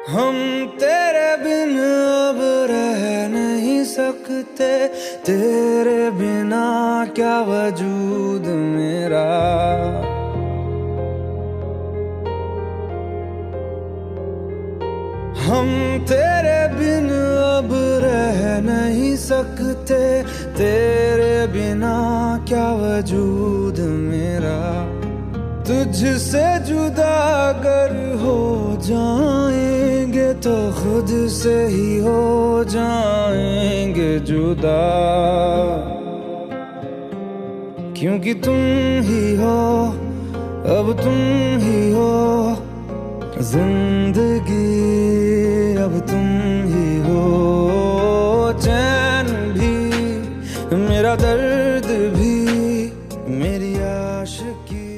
हम तेरे बिन अब रह नहीं सकते, तेरे बिना क्या वजूद मेरा। हम तेरे बिन अब रह नहीं सकते, तेरे बिना क्या वजूद मेरा। तुझसे जुदा अगर हो जाएंगे तो खुद से ही हो जाएंगे जुदा, क्योंकि तुम ही हो, अब तुम ही हो जिंदगी, अब तुम ही हो। चैन भी मेरा दर्द भी मेरी आशिकी।